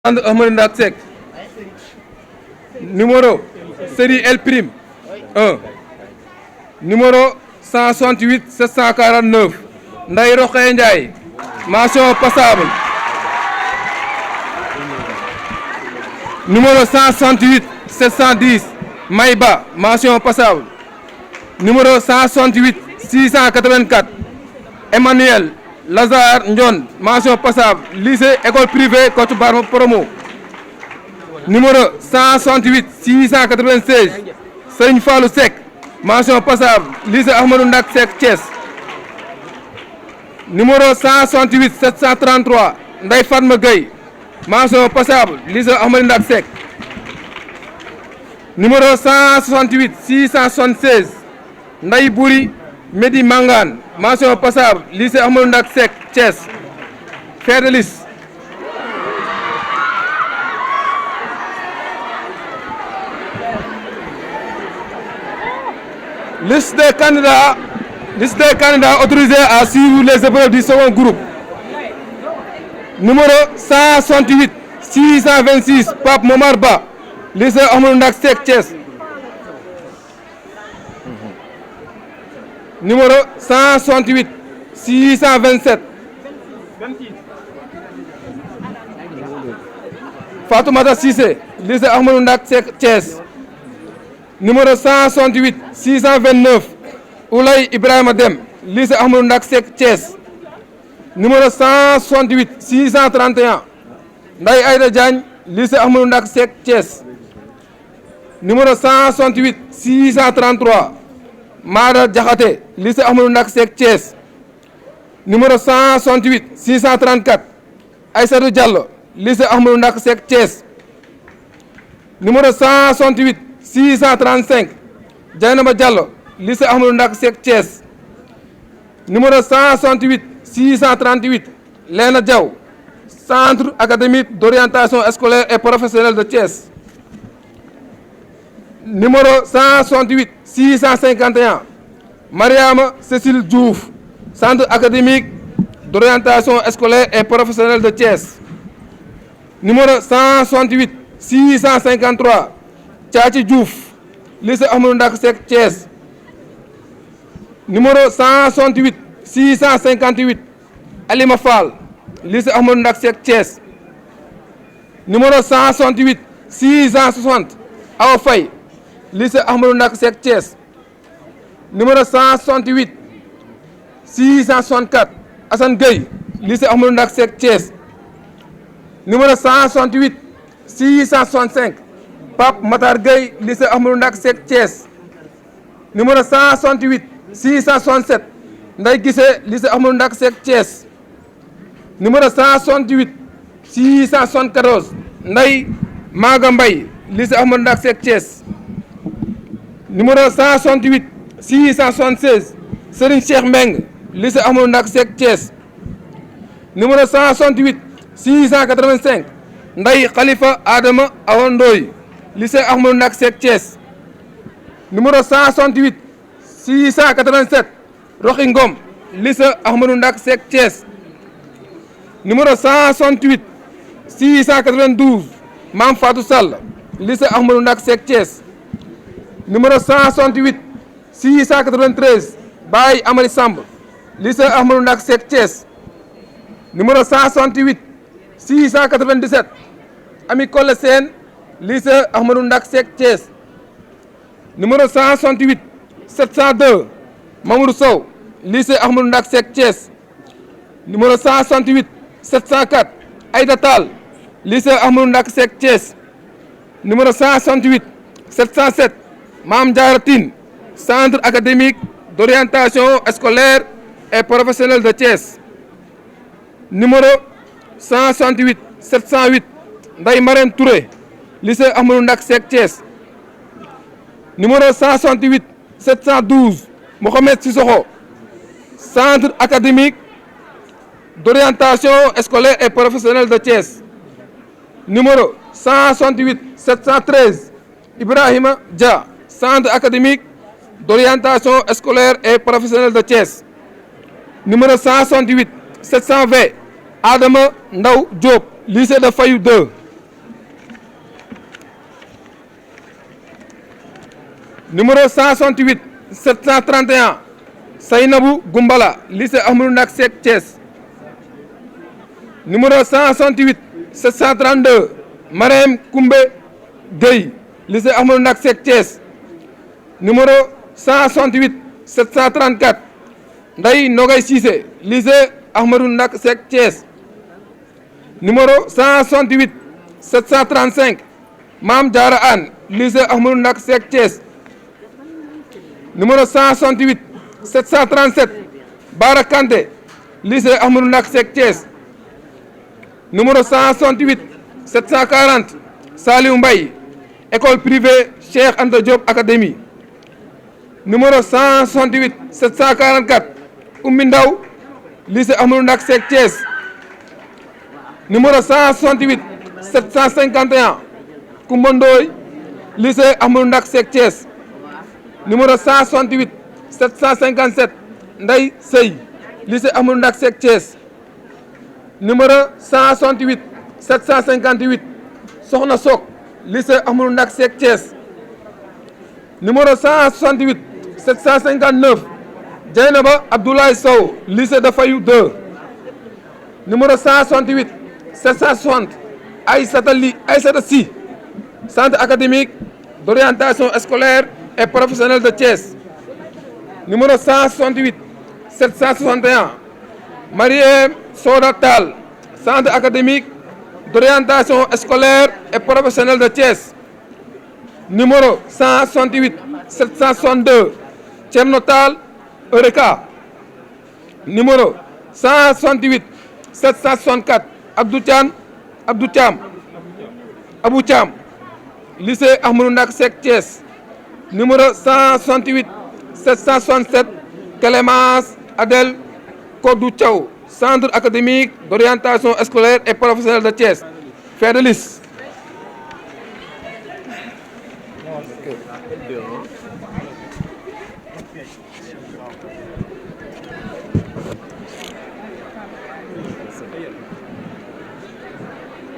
Ahmadou Ndak Seck. Numéro série L prime 1. Numéro 168 749. Ndeye Rokhaya Ndiaye. Mention passable. Numéro 168 710. Maïba. Mention passable. Numéro 168 684. Emmanuel Lazare Ndion. Mention passable. Lycée école privée Kocc Barma promo. Numéro 168 696. Serigne Fallou Seck. Mention passable. Lycée Ahmadou Ndak Seck Thiès. Numéro 168 733. Ndeye Fatma Gueye. Mention passable. Lycée Ahmadou Ndak Seck. Numéro 168 676. Ndeye Bouri Medi Mangane. Mention passable. Lycée Ahmadou Ndak Seck Thiès. Fait de liste. Liste des candidats autorisés à suivre les épreuves du second groupe. Numéro 168 626 Pape Momar Ba. Lycée Ahmadou Ndak Seck Thiès. Numéro 168 627 Fatoumata Cissé. Lycée Ahmadou Ndak Seck Thiès. Numéro 168 629 Oulay Ibrahima Dem. Lycée Ahmadou Ndak Seck Thiès. Numéro 168 631 Ndeye Aïda Diagne. Lycée Ahmadou Ndak Seck Thiès. Numéro 168 633 Mada Diakhaté. Lycée Ahmadou Ndak Seck Thiès. Numéro 168 634 Aïssatou Diallo. Lycée Ahmadou Ndak Seck Thiès. Numéro 168 635 Dieynaba Diallo. Lycée Ahmadou Ndak Seck Thiès. Numéro 168 638 Léna Diaw. Centre académique d'orientation scolaire et professionnelle de Thiès. Numéro 168 651 Mariama Cécile Diouf. Centre académique d'orientation scolaire et professionnelle de Thiès. Numéro 168 653 Thiachi Diouf. Lycée Ahmadou Ndak Seck Thiès. Numéro 168 658 Alima Fall. Lycée Ahmadou Ndak Seck Thiès. Numéro 168 660 Awa Faye. Lycée Ahmadou Ndak Seck Thiès. Numéro 168 664 Assane Gueye. Lycée Ahmadou Ndak Seck Thiès. Numéro 168 665 Pape Matar Gueye. Lycée Ahmadou Ndak Seck Thiès. Numéro 168 667 Ndeye Guissé. Lycée Ahmadou Ndak Seck Thiès. Numéro 168 674 Ndeye Maga Mbaye. Lycée Ahmadou Ndak Seck Thiès. Numéro 168 676 Serigne Cheikh Mbeng. Lycée Ahmadou Ndak Seck Thiès. Numéro 168 685 Ndeye Khalifa Adama Awandoy. Lycée Ahmadou Ndak Seck Thiès. Numéro 168 687 Roxi Ngom. Lycée Ahmadou Ndak Seck Thiès. Numéro 168 692 Mame Fatou Sall. Lycée Ahmadou Ndak Seck Thiès. Numéro 168 693 Baye Amari Samb. Lycée Ahmadou Ndak Seck Thiès. Numéro 168 697 Ami Kolle Sène. Lycée Ahmadou Ndak Seck Thiès. Numéro 168 702 Mamoudou Sow. Lycée Ahmadou Ndak Seck Thiès. Numéro 168 704 Aïda Tall. Lycée Ahmadou Ndak Seck Thiès. Numéro 168 707 Mame Diarra Tine. Centre académique d'orientation scolaire et professionnelle de Thiès. Numéro 168 708 Ndeye Marème Touré. Lycée Ahmadou Ndak Seck Thiès. Numéro 168 712 Mohamed Sissoko. Centre académique d'orientation scolaire et professionnelle de Thiès. Numéro 168 713 Ibrahima Dia. Centre académique d'orientation scolaire et professionnelle de Thiès. Numéro 168 720 Adama Ndaw Diop, lycée de Fayou 2. numéro 168 731 Saynabou Goumbala lycée Ahmadou Ndak Seck Thiès. Numéro 168 732 Marème Koumbe Gueye lycée Ahmadou Ndak Seck Thiès. Numéro 168 734 Ndeye Nogay Cissé lycée Ahmadou Ndak Seck Thiès. Numéro 168 735 Mame Diarra Anne lycée Ahmadou Ndak Seck Thiès. Numéro 168 737 Bara Kanté lycée Ahmadou Ndak Seck Thiès. Numéro 168 740 Saliou Mbaye école privée Cheikh Anta Diop Académie. Numéro 168 744 Oumy Ndaw lycée Ahmadou Ndak Seck Thiès. Numéro 168 751 Koumba Ndoye lycée Ahmadou Ndak Seck Thiès. Numéro 168 757 Ndeye Sey lycée Ahmadou Ndak Seck Thiès. Numéro 168 758 Sokhna Sok lycée Ahmadou Ndak Seck Thiès. Numéro 168 759 Dieynaba Abdoulaye Sow lycée de Fayou 2. Numéro 168 760 Aïssata Sy centre académique d'orientation scolaire et professionnelle de Thiès. Numéro 168 761 Mariem Soda Tall centre académique d'orientation scolaire et professionnelle de Thiès. Numéro 168 762 Thierno Tall Eureka. Numéro 168 764 Abdou Thiam lycée Ahmadou Ndak Seck Thiès. Numéro 168 767 Clémence Adèle Kodou Thiaw centre académique d'orientation scolaire et professionnelle de Thiès. Fait de liste.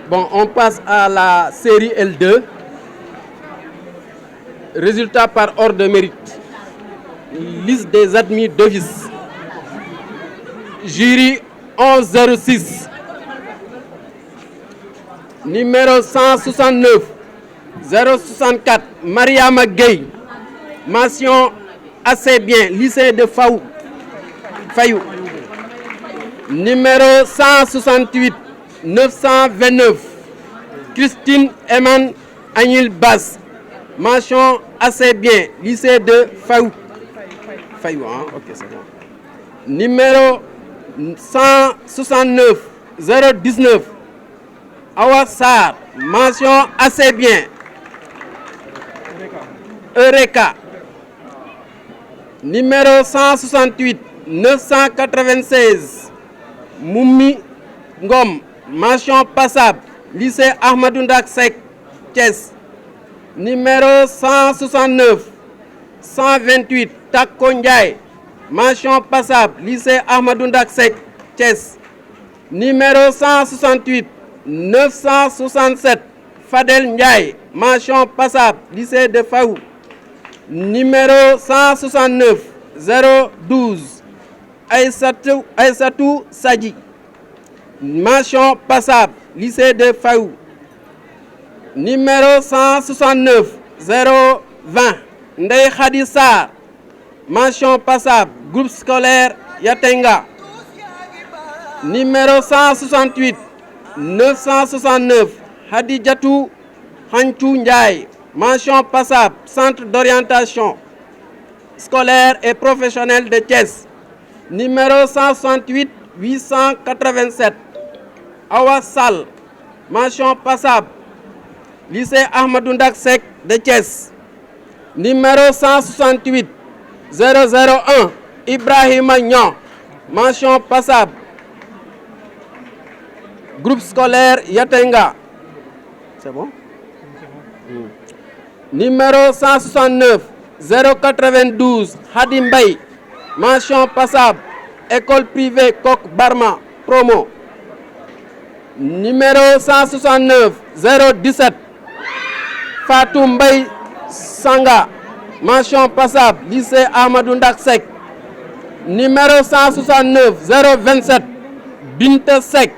Bon, on passe à la série L2. Résultat par ordre de mérite. Liste des admis d'office. Jury 1106. Numéro 169 064 Mariama Gueye. Mention assez bien. Lycée de Fayou. Numéro 168 929 Christine Eman Agnil Bass. Mention assez bien. Lycée de Fayou, hein? Ok, c'est bon. Numéro 169 019 Awa Sarr. Mention assez bien. Eureka. Numéro 168 996 Moumi Ngom. Mention passable. Lycée Ahmadou Ndak Seck Thiès. Numéro 169 128 Tako Ndiaye. Mention passable. Lycée Ahmadou Ndak Seck Thiès. Numéro 168 967 Fadel Ndiaye. Mention passable. Lycée de Fayou. Numéro 169 012 Aïssatou Sadji. Mention passable. Lycée de Fayou. Numéro 169 020 Ndeye Khady Sarr. Mention passable. Groupe scolaire Yatenga. Numéro 168 969 Hadidjatou Hanchou Ndiaye. Mention passable. Centre d'orientation scolaire et professionnelle de Thiès. Numéro 168 887 Awa Sall. Mention passable. Lycée Ahmadou Ndak Seck de Thiès. Numéro 168 001 Ibrahima Niang. Mention passable. Groupe scolaire Yatenga. C'est bon? Numéro 169 092 Hadi Mbaye. Mention passable. École privée Kok Barma promo. Numéro 169 017 Fatou Mbaye Sanga. mention passable, lycée Ahmadou Ndak Seck. Numéro 169 027, Binte Seck,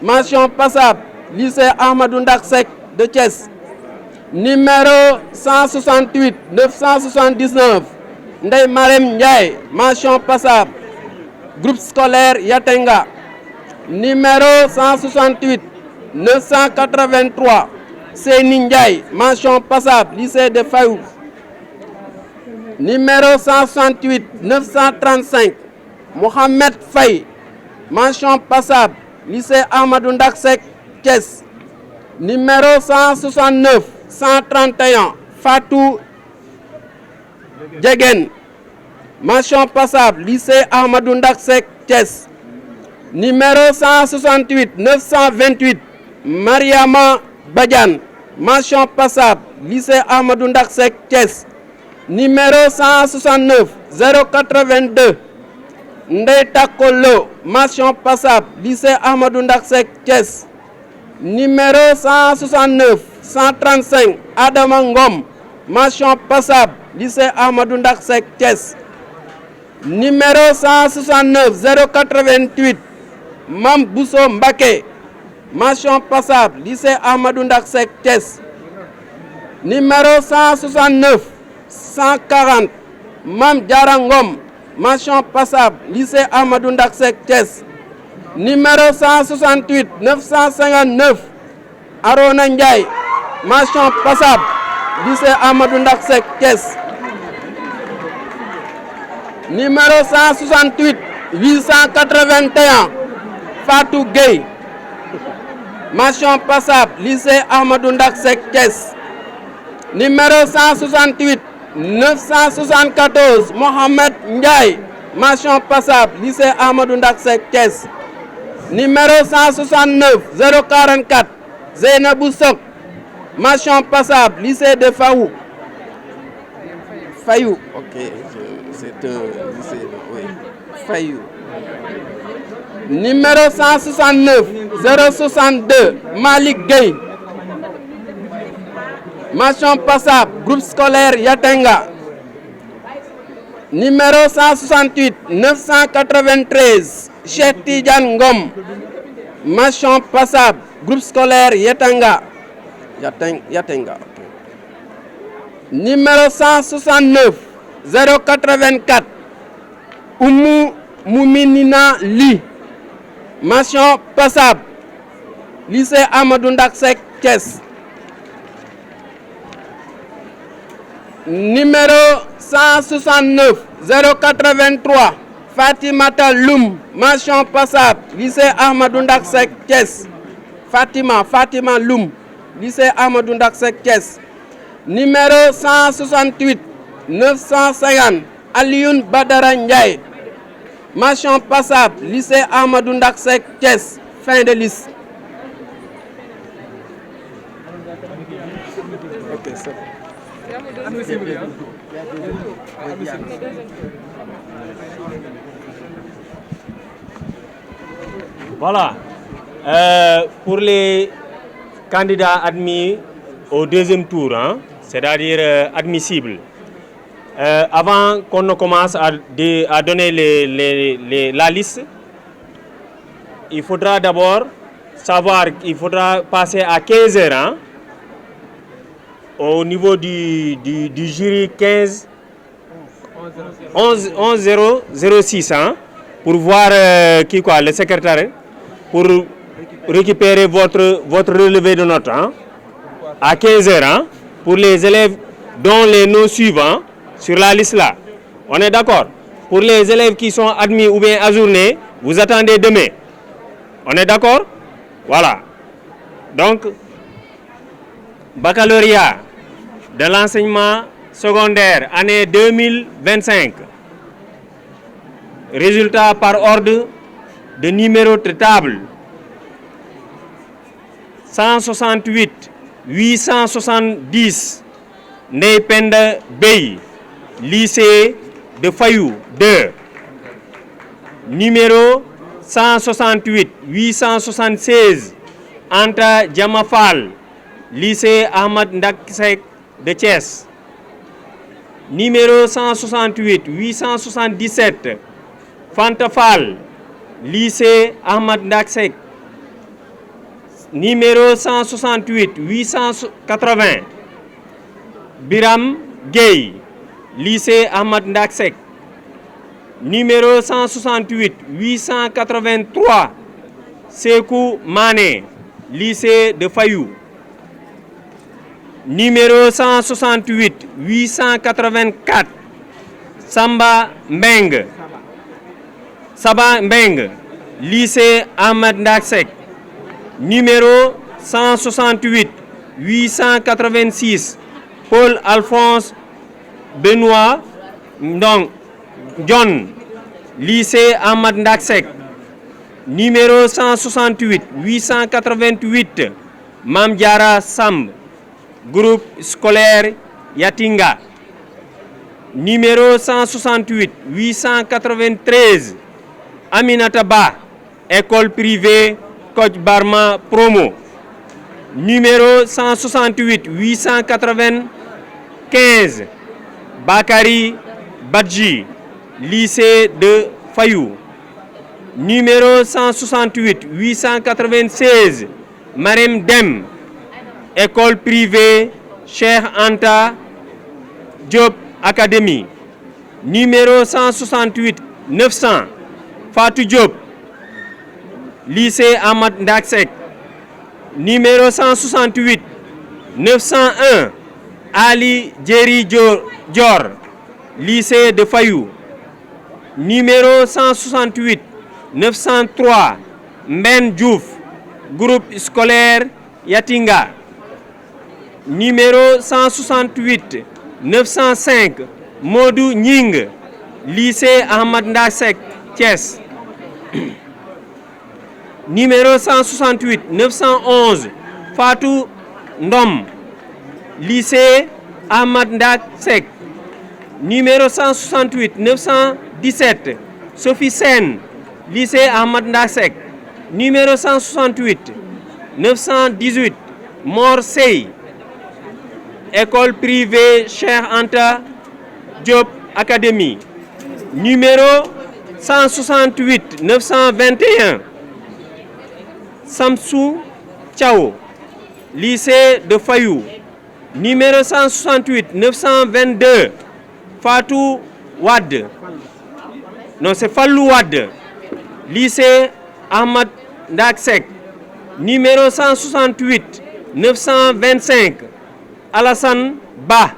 mention passable, lycée Ahmadou Ndak Seck de Thiès. Numéro 168 979, Ndeye Marem Ndiaye, mention passable, groupe scolaire Yatenga. Numéro 168 983, Seni Ndiaye, mention passable, lycée de Fayou. Numéro 168 935, Mohamed Faye, mention passable, lycée Ahmadou Ndak Seck, Thiès. Numéro 169 131, Fatou Djegen, mention passable, lycée Ahmadou Ndak Seck, Thiès. Numéro 168 928, Mariama Badiane, mention passable, lycée Ahmadou Ndak Seck, Thiès. Numéro 169 082, Ndeye Takolo, mention passable, lycée Ahmadou Ndak Seck, Thiès. Numéro 169 135, Adama Ngom, mention passable, lycée Ahmadou Ndak Seck, Thiès. Numéro 169 088, Mam Bousso Mbake, mention passable, lycée Ahmadou Ndak Seck, Thiès. Numéro 169 140, Mam Diarra Ngom, mention passable, lycée Ahmadou Ndak Seck, Thiès. Numéro 168 959, Arona Ndiaye, mention passable, lycée Ahmadou Ndak Seck, Thiès. Numéro 168 881, Fatou Gueye, mention passable, lycée Ahmadou Ndak Seck, Thiès. Numéro 168 974, Mohamed Ndiaye, mention passable, lycée Ahmadou Ndak Seck, Thiès. Numéro 169 044, Zeynabou Sok, mention passable, lycée de Fayou. Fayou, ok, c'est un lycée, oui, Fayou. Numéro 169 062, Malik Gueye, mention passable, groupe scolaire Yatenga. Numéro 168 993, Cheikh Tidiane Ngom, mention passable, groupe scolaire Yatenga. Yatenga. Numéro 169 084, Oumou Mouminina Li, mention passable, lycée Ahmadou Ndak Seck, Thiès. Numéro 169 083, Fatimata Loum, mention passable, lycée Ahmadou Ndak Seck, Thiès. Fatima Loum, lycée Ahmadou Ndak Seck, Thiès. Numéro 168 950, Alioune Badara Ndiaye, mention passable, lycée Ahmadou Ndak Seck, Thiès. Fin de liste. Ok, c'est bon. Voilà. Pour les candidats admis au deuxième tour, hein, c'est-à-dire admissibles, avant qu'on ne commence à donner la liste, il faudra d'abord savoir qu'il faudra passer à 15 heures, hein, au niveau du jury 11 006, hein, pour voir le secrétaire, pour récupérer votre relevé de notes, hein, à 15 heures, hein, pour les élèves dont les noms suivants sur la liste là. On est d'accord? Pour les élèves qui sont admis ou bien ajournés, vous attendez demain. On est d'accord? Voilà. Donc, baccalauréat de l'enseignement secondaire, année 2025. Résultat par ordre de numéro de table. 168 870, Ndeye Penda Bey, lycée de Fayou 2. Numéro 168 876, Anta Diamafal, lycée Ahmad Ndak Seck de Thiès. numéro 168 877 Fantafal, lycée Ahmad Ndak Seck. Numéro 168 880 Biram Gueye, lycée Ahmad Ndak Seck. Numéro 168 883 Sekou Mané, lycée de Fayou. Numéro 168 884 Saba Mbeng, lycée Ahmad Ndak Seck. Numéro 168 886 Paul Alphonse Benoît John, lycée Ahmad Ndak Seck. Numéro 168 888 Mam Diara Samb, groupe scolaire Yatinga. Numéro 168 893 Aminata Ba, école privée Coach Barma Promo. Numéro 168 895 Bakari Badji, lycée de Fayou. Numéro 168 896 Marem Dem, école privée Cheikh Anta Diop Academy. Numéro 168 900 Fatou Diop, lycée Ahmad Ndak Seck. Numéro 168 901 Ali Djeri Dior, lycée de Fayou. Numéro 168 903 Mben Diouf, groupe scolaire Yatinga. Numéro 168 905 Modou Nying, lycée Ahmad Ndak Seck Thiès. Numéro 168 911 Fatou Ndom, lycée Ahmad Ndak Seck. Numéro 168 917 Sophie Sen, lycée Ahmad Ndak Seck. Numéro 168 918 Mor Sey, école privée Cheikh Anta Diop Academy. Numéro 168 921 Samsou Thiao, lycée de Fayou. Numéro 168 922 Fatou Wade, non c'est Fallou Wade, lycée Ahmad Ndak Seck. Numéro 168 925 Alassane Ba,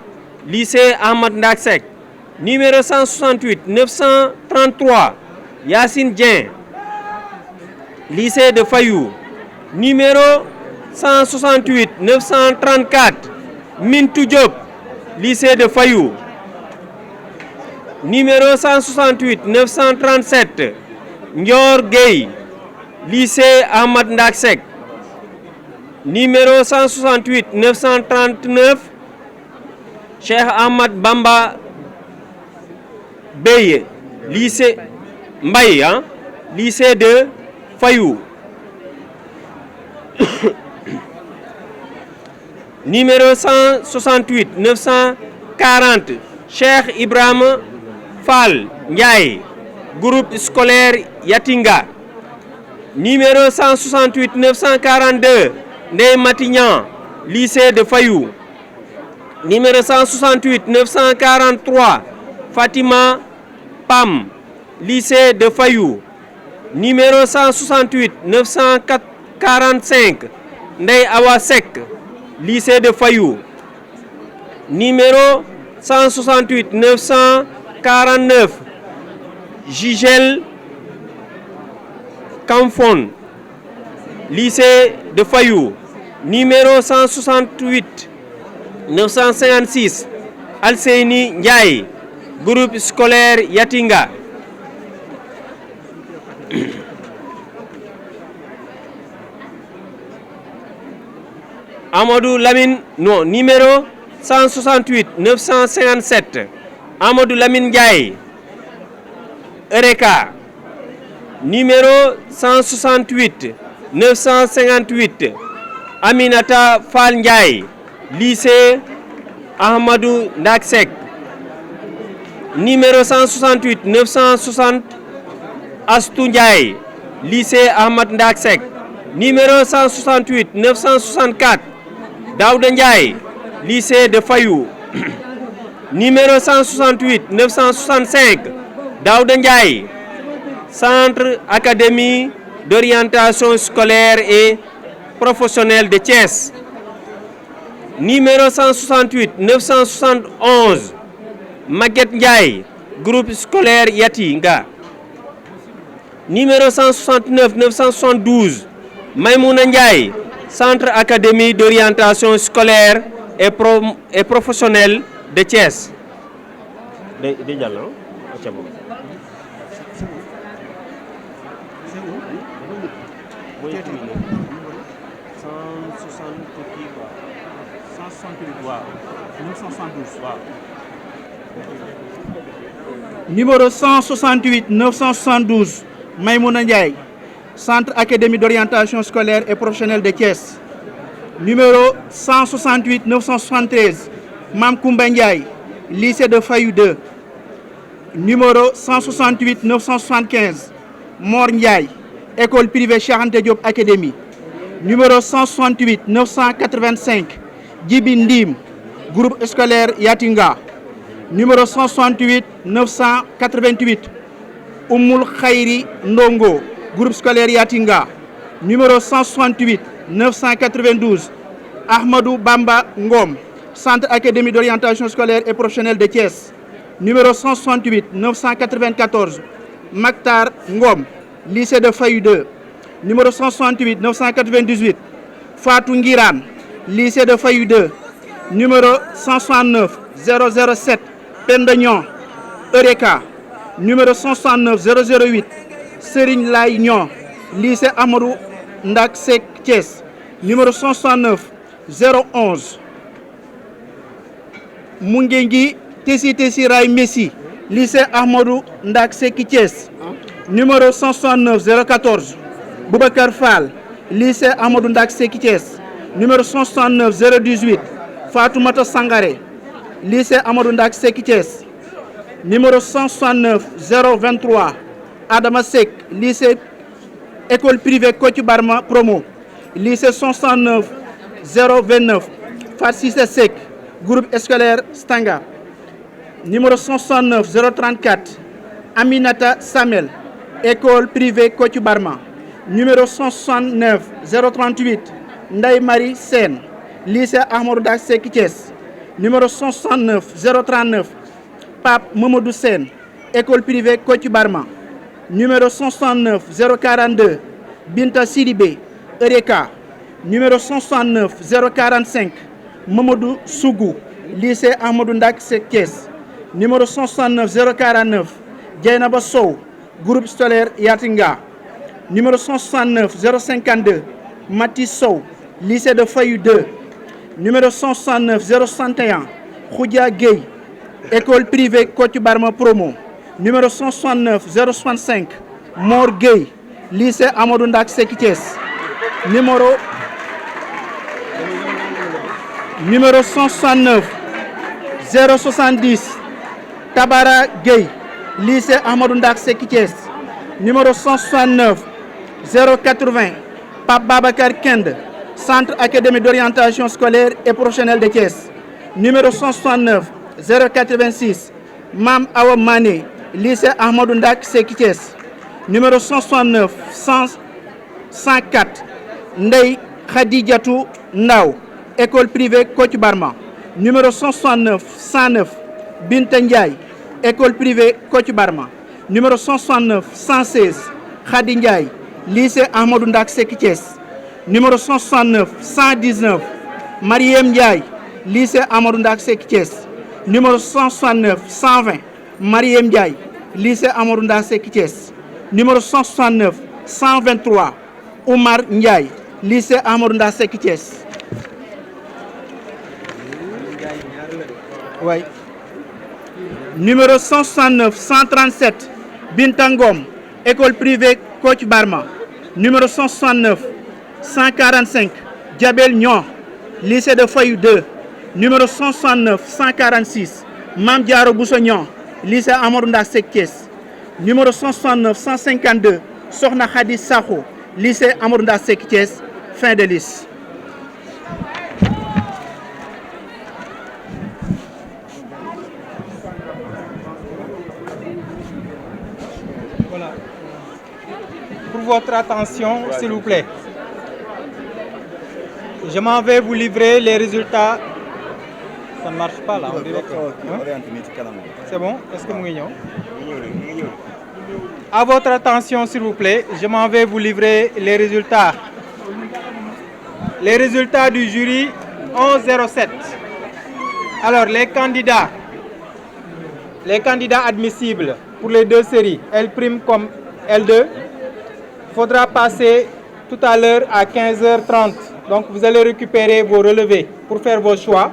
lycée Ahmad Ndak Seck. Numéro 168 933 Yassine Dieng, lycée de Fayou. Numéro 168 934 Mintou Diop, lycée de Fayou. Numéro 168 937 Ndior Gueye, lycée Ahmad Ndak Seck. Numéro 168 939 Cheikh Ahmad Bamba Beye, lycée Mbaye, lycée de Fayou. Numéro 168 940 Cheikh Ibrahim Fall Ndiaye, groupe scolaire Yatinga. Numéro 168 942 Ndeye Matignan, lycée de Fayou. Numéro 168 943 Fatima Pam, lycée de Fayou. Numéro 168 945 Ndeye Awa Seck, lycée de Fayou. Numéro 168 949 Gigel Kamfon, lycée de Fayou. Numéro 168 956 Alseyni Ndiaye, groupe scolaire Yatinga. Amadou Lamine, non, numéro 168 957 Amadou Lamine Ndiaye, Eureka. Numéro 168 958 Aminata Fall Ndiaye, lycée Ahmadou Ndak Seck. numéro 168 960 Astou Ndiaye, lycée Ahmad Ndak Seck. Numéro 168 964 Daouda Ndiaye, lycée de Fayou. Numéro 168 965 Daouda Ndiaye, centre académie d'orientation scolaire et professionnelle de Thiès. Numéro 168 971 Maguette Ndiaye, groupe scolaire Yati Nga. Numéro 169 972 Maïmouna Ndiaye, centre académie d'orientation scolaire et professionnelle de Thiès. Numéro 168 972 Maïmouna Ndiaye, centre académie d'orientation scolaire et professionnelle de Thiès. Numéro 168 973 Mam Koumba Ndiaye, lycée de Fayou 2. Numéro 168 975 Mor Ndiaye, école privée Cheikh Anta Diop Académie. Numéro 168 985 Djibi Ndim, groupe scolaire Yatinga. Numéro 168 988 Oumoul Khairi Ndongo, groupe scolaire Yatinga. Numéro 168 992 Ahmadou Bamba Ngom, centre académie d'orientation scolaire et professionnelle de Thiès. Numéro 168 994 Maktar Ngom, lycée de Fayou 2. Numéro 168 998 Fatou Ngiran, lycée de Fayou 2. Numéro 169 007 Pendagnon, Eureka. Numéro 169 008 Serigne Lay Nyon, lycée Amadou Ndak Seck Thiès. Numéro 169 011 Mungengi Tessi Ray Messi, lycée Amadou Ndak Seck Thiès. Numéro 169 014 Boubacar Fall, lycée Amadou Ndak Seck Thiès. Numéro 169 018 Fatoumata Sangaré, lycée Amadou Ndak Seck Thiès. Numéro 169 023 Adama Seck, lycée école privée Kocc Barma promo. Lycée 169 029 Fatsissé Seck, groupe scolaire Stanga. Numéro 169 034 Aminata Samel, école privée Kocc Barma. Numéro 169 038 Ndeye Marie Sen, lycée Ahmadou Ndak Seck Thiès. Numéro 169 039 Pape Mamadou Sen, école privée Kocc Barma. Numéro 169 042 Binta Sidibé, Eureka. Numéro 169 045 Mamadou Sougou, lycée Ahmadou Ndak Seck Thiès. Numéro 169 049 Dieynaba Sow, groupe scolaire Yatinga. Numéro 169 052 Mati Sow, lycée de Fayou 2. Numéro 169 061 Khoudia Gueye, école privée Kocc Barma promo. Numéro 169 065 Mor Gueye, lycée Amadou Ndak Seck Thiès. Numéro 169 070 Tabara Gueye, lycée Amadou Ndak Seck Thiès. Numéro 169 080 Pape Babacar Kende, centre académique d'orientation scolaire et professionnelle de Thiès. Numéro 169 086 Mam Awa Mané, lycée Ahmadou Ndak Seck Thiès. Numéro 169 104 Ndeye Khadijatou Ndaw, école privée Kocc Barma. Numéro 169 109 Binta Ndiaye, école privée Kocc Barma. Numéro 169 116 Khadi Ndiaye, lycée Ahmadou Ndak Seck Thiès. Numéro 169 119 Mariem Ndiaye, lycée Amadou Ndak Seck Thiès. Numéro 169 120 Mariem Ndiaye, lycée Amadou Ndak Seck Thiès. Numéro 169 123 Oumar Ndiaye, lycée Amadou Ndak Seck Thiès. Ouais. Numéro 169 137 Bintangom, école privée Kocc Barma. Numéro 169 145 Diabel Nyon, lycée de Fayou 2. Numéro 169 146 Mam Diaro Bousso Nyon, lycée Amadou Ndak Seck Thiès. Numéro 169 152 Sokhna Khady Sakho, lycée Amadou Ndak Seck Thiès. Fin de liste. Voilà. Pour votre attention, s'il vous plaît. Je m'en vais vous livrer les résultats. Ça ne marche pas là, on dirait que. C'est bon? Est-ce que vous m'ignorez? À votre attention, s'il vous plaît, je m'en vais vous livrer les résultats. Les résultats du jury 1107. Alors, les candidats admissibles pour les deux séries, L' comme L2, faudra passer tout à l'heure à 15h30. Donc, vous allez récupérer vos relevés pour faire vos choix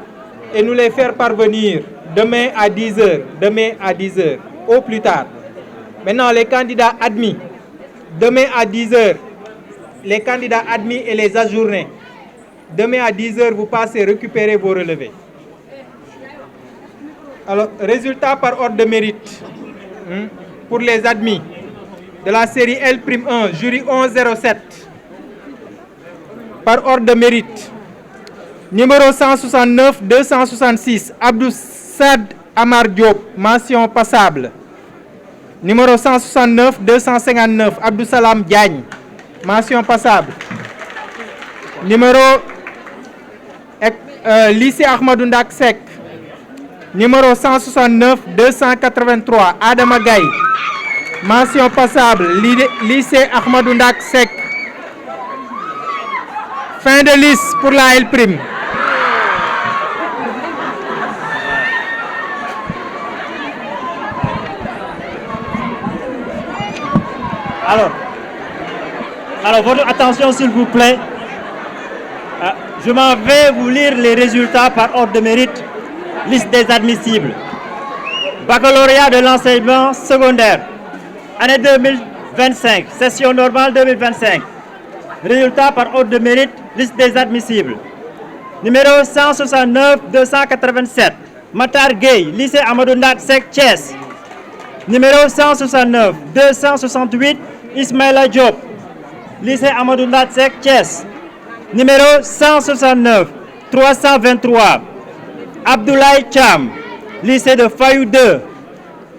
et nous les faire parvenir demain à 10h. Demain à 10h, au plus tard. Maintenant, les candidats admis, demain à 10h, les candidats admis et les ajournés. Demain à 10h, vous passez récupérer vos relevés. Alors, résultat par ordre de mérite. Pour les admis de la série L'1, jury 1107. Par ordre de mérite. Numéro 169 266, Abdou Sad Amar Diop, mention passable. Numéro 169 259, Abdou Salam Diagne, mention passable. Numéro lycée Ahmadou Ndak Seck. Numéro 169 283, Adama Gaye, mention passable. Lycée Ahmadou Ndak Seck. Fin de liste pour la L'. Alors, votre attention s'il vous plaît. Je m'en vais vous lire les résultats par ordre de mérite. Liste des admissibles. Baccalauréat de l'enseignement secondaire. Année 2025. Session normale 2025. Résultats par ordre de mérite. Liste des admissibles. Numéro 169 287. Matar Gueye, lycée Amadou Ndak Seck Thiès. Numéro 169 268. Ismaïla Diop, lycée Amadou Ndak Seck Thiès. Numéro 169 323. Abdoulaye Cham, lycée de Fayou 2.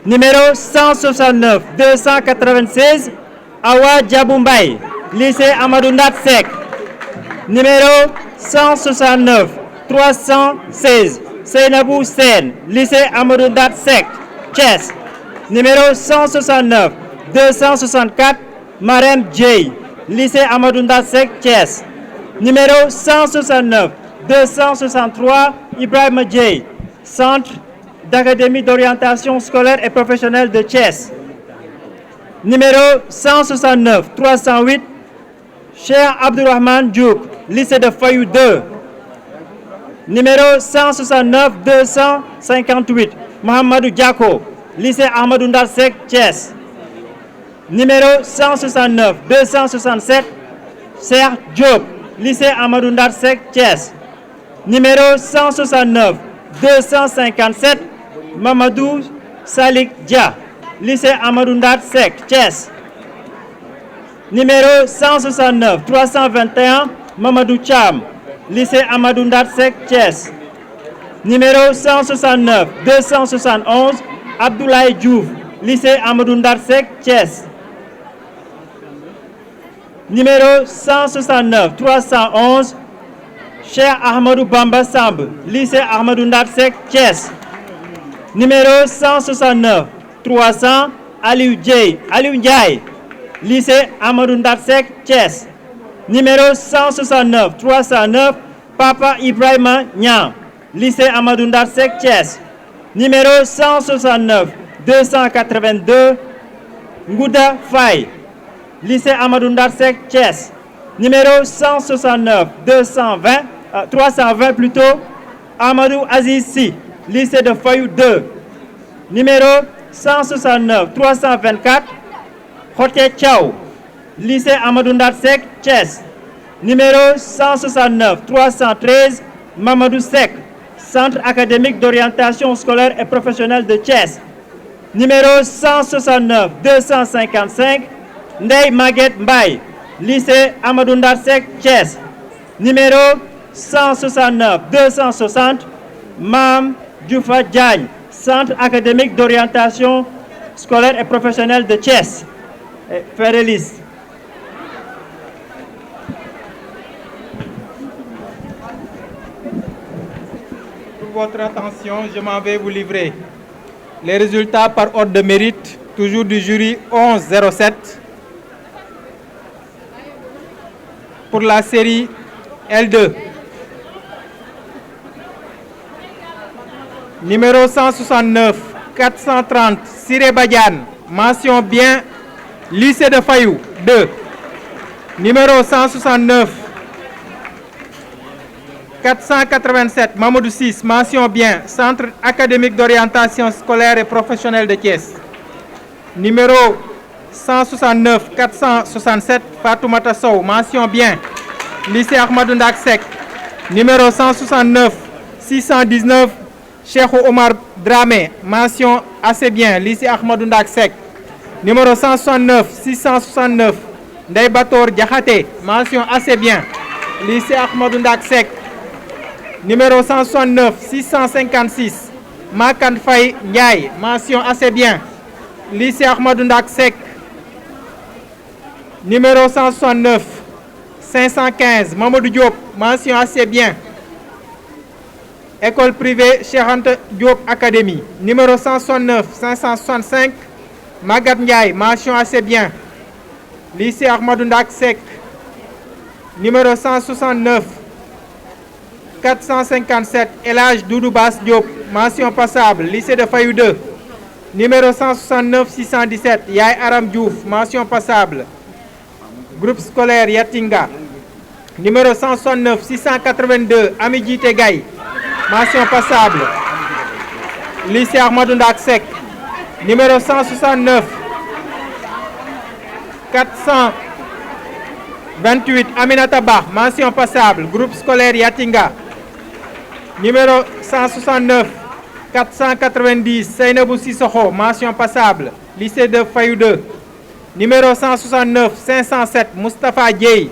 Numéro 169 296. Awa Diaboumbay, lycée Amadou Ndak Seck. Numéro 169 316. Seynabou Sen, lycée Amadou Ndak Seck Thiès. Numéro 169 264. Marem Djei, lycée Amadou Ndak Seck Thiès. Numéro 169 263. Ibrahima Djei, centre d'académie d'orientation scolaire et professionnelle de Thiès. Numéro 169 308. Cheikh Abdourahmane Diouk, lycée de Fayou 2. Numéro 169 258. Mohamedou Diako, lycée Ahmadou Ndak Seck Thiès. Numéro 169 267. Serge Diop, lycée Amadou Ndak Seck Thiès. Numéro 169 257. Mamadou Salik Dia, lycée Amadou Ndak Seck Thiès. Numéro 169 321. Mamadou Cham, lycée Amadou Ndak Seck Thiès. Numéro 169 271. Abdoulaye Diouf, lycée Amadou Ndak Seck Thiès. Numéro 169 311. Cheikh Ahmadou Bamba Samb, lycée Ahmadou Ndak Seck Thiès. Numéro 169 300. Aliou Ndiaye, lycée Ahmadou Ndak Seck Thiès. Numéro 169 309. Papa Ibrahima Niang, lycée Amadou Ndak Seck Thiès. Numéro 169 282. Ngouda Faye, lycée Amadou Ndak Seck Thiès. Numéro 169 320 plutôt. Amadou Aziz Sy, lycée de Fayou 2. Numéro 169 324. Khoté Thiaw, lycée Amadou Ndak Seck Thiès. Numéro 169 313. Mamadou Seck, centre académique d'orientation scolaire et professionnelle de Thiès. Numéro 169 255, Ndeye Maguette Mbaye, lycée Amadou Ndat Seck, Thiès. Numéro 169 260, Mam Djoufa Diagne, Centre académique d'orientation scolaire et professionnelle de Thiès. Faire les listes. Pour votre attention, je m'en vais vous livrer les résultats par ordre de mérite, toujours du jury 11-07. Pour la série L2. Numéro 169, 430, Siré Badiane, mention bien, lycée de Fayou, 2. Numéro 169, 487, Mamadou 6, mention bien, Centre académique d'orientation scolaire et professionnelle de Thiès. Numéro 169, 467, Fatoumata Sow, mention bien, lycée Ahmadou Ndak Seck. Numéro 169, 619, Cheikh Omar Dramé, mention assez bien, lycée Ahmadou Ndak Seck. Numéro 169, 669, Ndeye Bator Diakhaté, mention assez bien, lycée Ahmadou Ndak Seck. Numéro 169, 656, Makan Faye Ndiaye, mention assez bien, lycée Ahmadou Ndak Seck. Numéro 169, 515, Mamadou Diop, mention assez bien, école privée Cheikh Anta Diop Académie. Numéro 169, 565, Magat Ndiaye, mention assez bien, lycée Ahmadou Ndak Seck. Numéro 169, 457, Elhadj Doudou Bass Diop, mention passable, lycée de Fayou 2. Numéro 169, 617, Yaay Aram Diouf, mention passable, groupe scolaire Yatinga. Numéro 169, 682, Amidji Tegay, mention passable, lycée Ahmadou Ndak Seck. Numéro 169, 428, Aminata Ba, mention passable, groupe scolaire Yatinga. Numéro 169, 490, Seynabou Sissoko, mention passable, lycée de Fayou 2. Numéro 169, 507, Moustapha Dieye,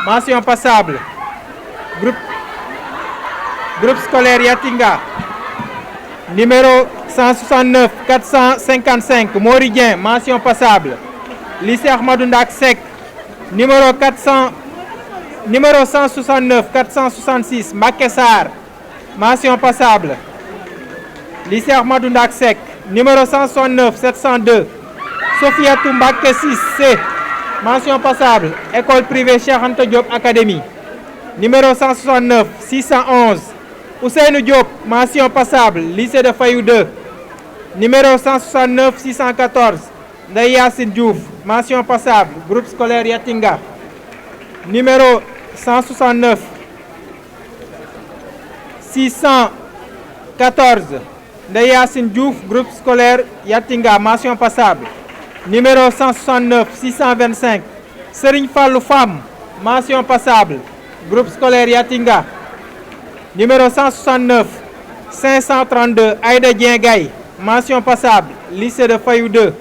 mention passable, groupe scolaire Yatinga. Numéro 169, 455, Moridien, mention passable, lycée Ahmadou Ndak Seck. Numéro 169, 466, Mbacké Sarr, mention passable, lycée Ahmadou Ndak Seck. Numéro 169, 702, Sofiatou Mbacké 6C, mention passable, école privée Cheikh Anta Diop Académie. Numéro 169, 611, Ousseynou Diop, mention passable, lycée de Fayou 2. Numéro 169, 614, Ndeye Yassine Diouf, mention passable, groupe scolaire Yatinga. Numéro 169, 614, Ndeye Yassine Diouf, groupe scolaire Yatinga, mention passable. Numéro 169, 625, Serigne Fallou Fam, mention passable, groupe scolaire Yatinga. Numéro 169, 532, Aïda Dieng Gaye, mention passable, lycée de Fayou 2.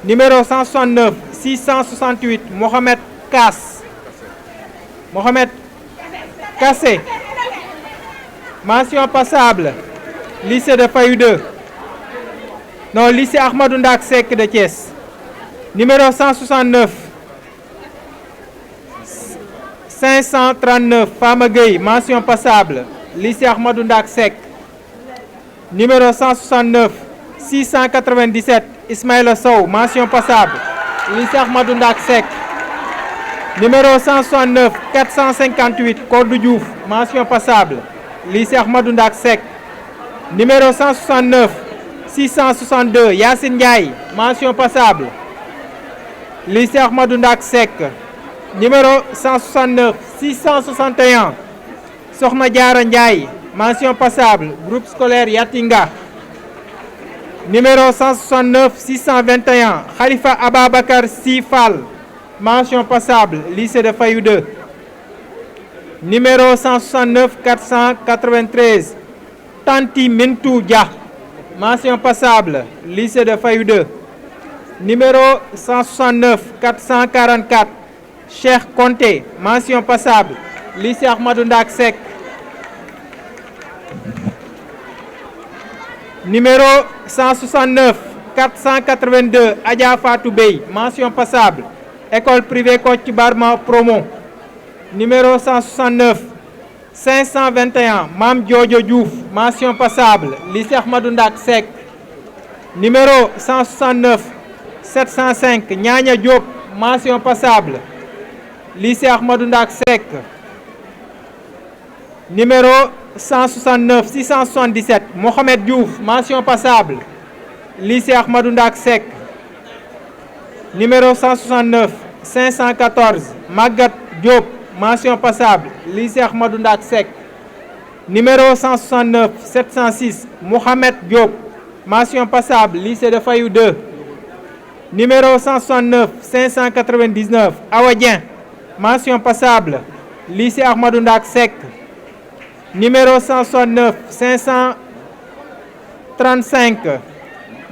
Numéro 169, 668, Mohamed Kassé, mention passable, lycée de Fayou 2. Non, lycée Ahmadou Ndak Seck de Thiès. Numéro 169, 539, Fama Gueye, mention passable, lycée Ahmadou Ndak Seck. Numéro 169, 697, Ismaïla Sow, mention passable, lycée Ahmadou Ndak Seck. Numéro 169, 458, Kodou Diouf, mention passable, lycée Ahmadou Ndak Seck. Numéro 169, 662, Yassine Ndiaye, mention passable, lycée Ahmadou Ndak Seck. Numéro 169, 661, Sokhna Diarra Ndiaye, mention passable, groupe scolaire Yatinga. Numéro 169, 621, Khalifa Ababakar Sifal, mention passable, lycée de Fayou 2. Numéro 169, 493, Tanti Mintou Dia, mention passable, lycée de Fayou 2. Numéro 169 444, Cheikh Conté, mention passable, lycée Ahmadou Ndak Seck. Numéro 169 482, Adja Fatou Bey, mention passable, école privée Kocc Barma Promo. Numéro 169 521, Mam Diodio Diouf, mention passable, lycée Ahmadou Ndak Seck. Numéro 169 705, Nyanya Diop, mention passable, lycée Ahmadou Ndak Seck. Numéro 169 677, Mohamed Diouf, mention passable, lycée Ahmadou Ndak Seck. Numéro 169 514, Magat Diop, mention passable, lycée Ahmadou Ndak Seck. Numéro 169 706, Mohamed Diop, mention passable, lycée de Fayou 2. Numéro 169 599, Awadien, mention passable, lycée Ahmadou Ndak Seck. Numéro 169 535,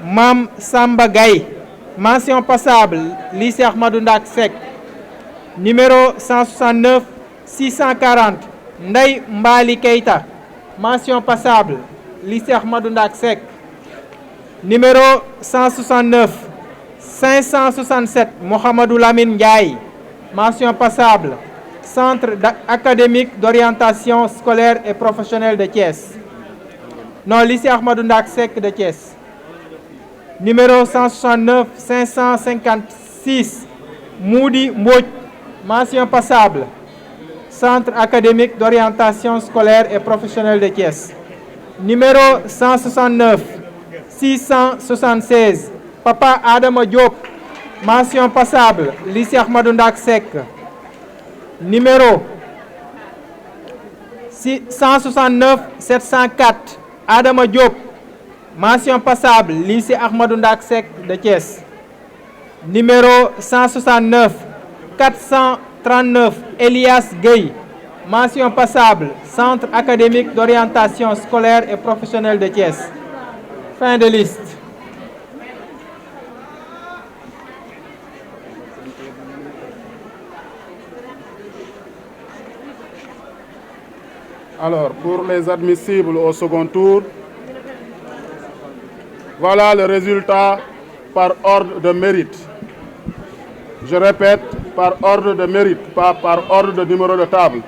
Mam Samba Gaye, mention passable, lycée Ahmadou Ndak Seck. Numéro 169 640, Ndeye Mbali Keita, mention passable, lycée Ahmadou Ndak Seck. Numéro 169 567, Mohamedou Lamine Ndiaye, mention passable, Centre académique d'orientation scolaire et professionnelle de Thiès. Non, lycée Ahmadou Ndak Seck de Thiès. Numéro 169 556, Moudi Mbodj, mention passable, Centre académique d'orientation scolaire et professionnelle de Thiès. Numéro 169 676, Papa Adama Diop, mention passable, lycée Ahmadou Ndak Seck. Numéro 169 704, Adama Diop, mention passable, lycée Ahmadou Ndak Seck de Thiès. Numéro 169 439, Elias Gueye, mention passable, Centre académique d'orientation scolaire et professionnelle de Thiès. Fin de liste. Alors, pour les admissibles au second tour, voilà le résultat par ordre de mérite. Je répète, par ordre de mérite, pas par ordre de numéro de table.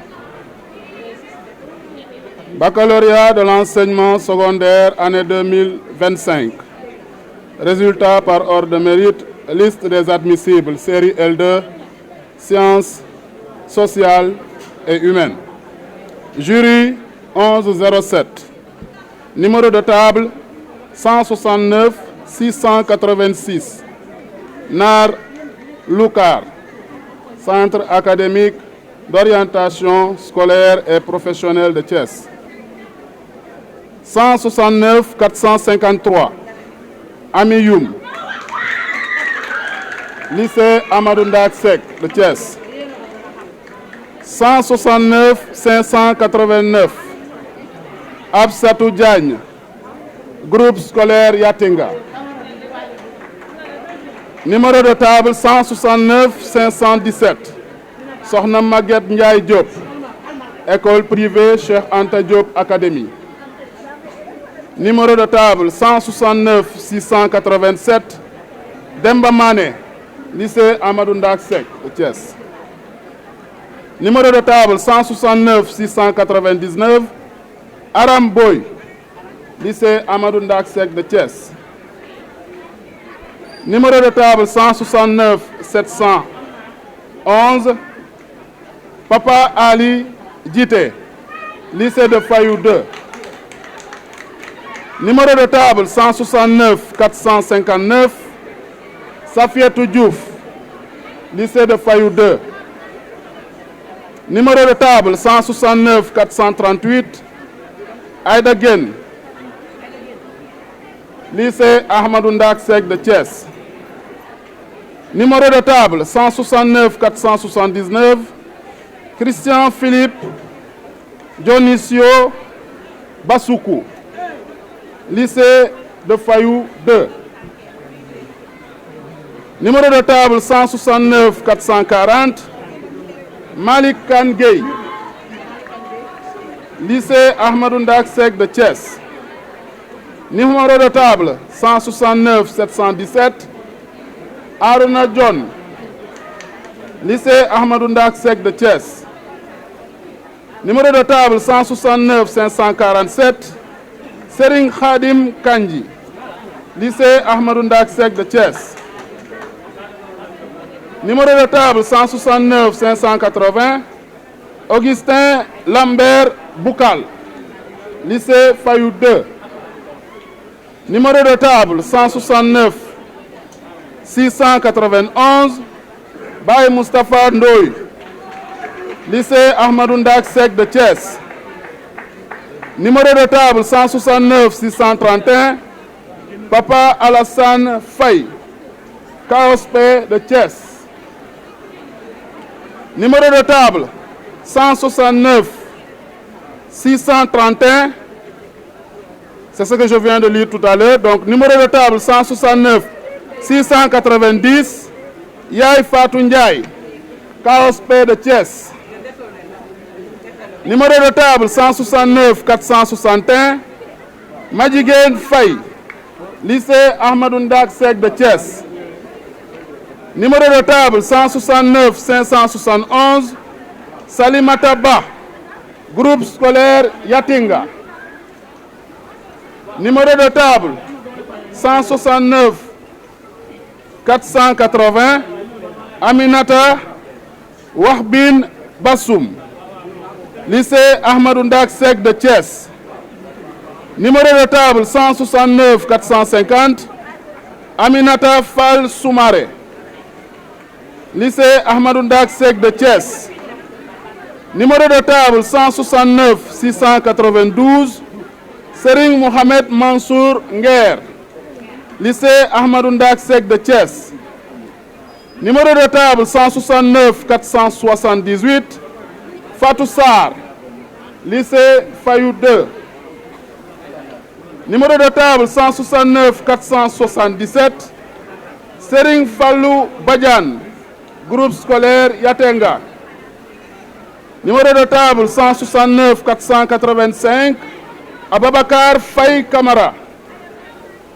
Baccalauréat de l'enseignement secondaire, année 2025. Résultat par ordre de mérite, liste des admissibles, série L2, sciences sociales et humaines. Jury 1107. Numéro de table 169 686. Nar Loukar. Centre académique d'orientation scolaire et professionnelle de Thiès. 169 453. Amiyoum. Lycée Ahmadou Ndak Seck de Thiès. 169 589, Absatou Diagne, groupe scolaire Yatinga. Numéro de table 169 517, Sokhna Maguette Ndiaye Diop, école privée Cheikh Anta Diop Académie. Numéro de table 169 687, Demba Mané, lycée Ahmadou Ndak Seck de Thiès. Numéro de table 169 699, Aram Boy, lycée Ahmadou Ndak Seck de Thiès. Numéro de table 169 711, Papa Ali Djité, lycée de Fayou 2. Numéro de table 169 459, Safietou Diouf, lycée de Fayou 2. Numéro de table 169 438, Aïda Gen, lycée Ahmadou Ndak Seck de Thiès. Numéro de table 169 479, Christian Philippe Dionisio Bassoukou, lycée de Fayou 2. Numéro de table 169 440, Malik Kangay, lycée Ahmadou Ndak Seck de Thiès. Numéro de table 169 717, Aruna John, lycée Ahmadou Ndak Seck de Thiès. Numéro de table 169 547, Serigne Khadim Kanji, lycée Ahmadou Ndak Seck de Thiès. Numéro de table 169 580, Augustin Lambert Boukal, lycée Fayou 2. Numéro de table 169 691, Baye Moustapha Ndoye, lycée Ahmadou Ndak Seck de Thiès. Numéro de table 169 631, Papa Alassane Faye, KOSP de Thiès. Numéro de table 169 631, c'est ce que je viens de lire tout à l'heure. Donc numéro de table 169 690, Yaay Fatou Ndiaye, KOSP de Thiès. Numéro de table 169 461, Madjiguène Faye, lycée Ahmadou Ndak Seck de Thiès. Numéro de table 169 571, Salimata Ba, groupe scolaire Yatinga. Numéro de table 169 480, Aminata Wahbin Bassoum, lycée Ahmadou Ndak Seck de Thiès. Numéro de table 169 450, Aminata Fall Soumaré, lycée Ahmadou Ndak Seck de Thiès. Numéro de table 169 692, Serigne Mohamed Mansour Nguer, lycée Ahmadou Ndak Seck de Thiès. Numéro de table 169 478, Fatou Sarr, lycée Fayou 2. Numéro de table 169 477, Serigne Fallou Badiane, groupe scolaire Yatenga. Numéro de table 169 485, Ababakar Faye Kamara,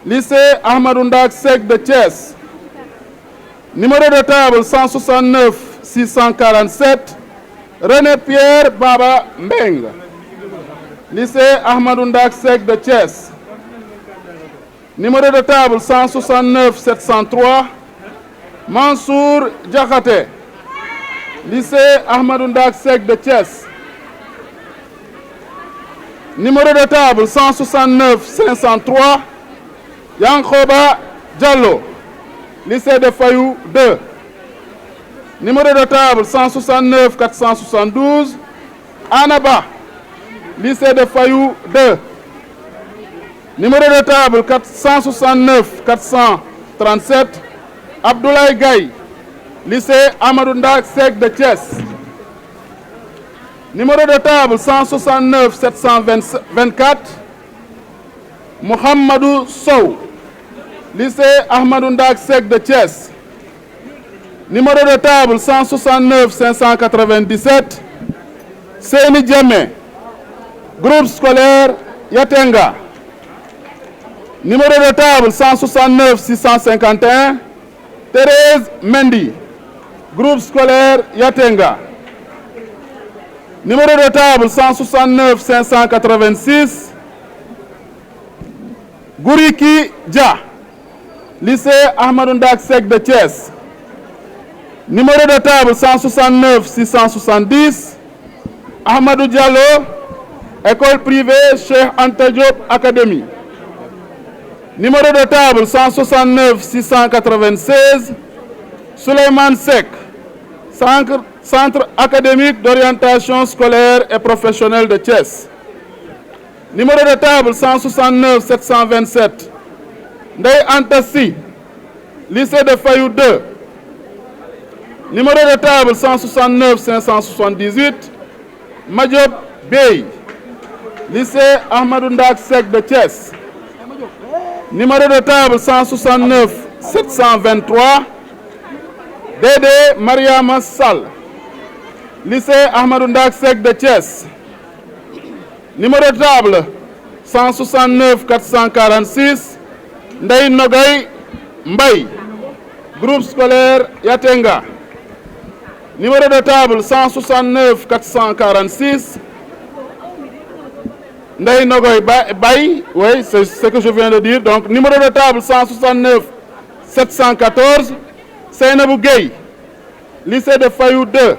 lycée Ahmadou Ndak Seck de Thiès. Numéro de table 169 647, René Pierre Baba Mbeng, lycée Ahmadou Ndak Seck de Thiès. Numéro de table 169 703, Mansour Diakhaté, lycée Ahmadou Ndak Seck de Thiès. Numéro de table 169 503, Yankhoba Diallo, lycée de Fayou 2. Numéro de table 169 472, Anaba, lycée de Fayou 2. Numéro de table 169 437, Abdoulaye Gaye, lycée Ahmadou Ndak Seck de Thiès. Numéro de table 169 724, Mohamedou Sow, lycée Ahmadou Ndak Seck de Thiès. Numéro de table 169 597, Seyni Diamé, groupe scolaire Yatenga. Numéro de table 169 651, Thérèse Mendy, groupe scolaire Yatenga. Numéro de table 169 586, Gouriki Dia, lycée Ahmadou Ndak Seck de Thiès. Numéro de table 169 670, Ahmadou Diallo, école privée Cheikh Anta Diop Académie. Numéro de table 169 696, Souleymane Seck, Centre académique d'orientation scolaire et professionnelle de Thiès. Numéro de table 169 727, Ndeye Anta Sy, lycée de Fayou 2. Numéro de table 169 578, Madiop Bey, lycée Ahmadou Ndak Seck de Thiès. Numéro de table 169 723. Dédé Mariama Sall. Lycée Ahmadou Ndak Seck de Thiès. Numéro de table 169 446. Ndeye Nogay Mbaye. Groupe scolaire Yatenga. Numéro de table 169 446. Ndeye Nogoy Baye, oui, c'est ce que je viens de dire. Donc, numéro de table 169 714. Seynabou Gueye, lycée de Fayou 2.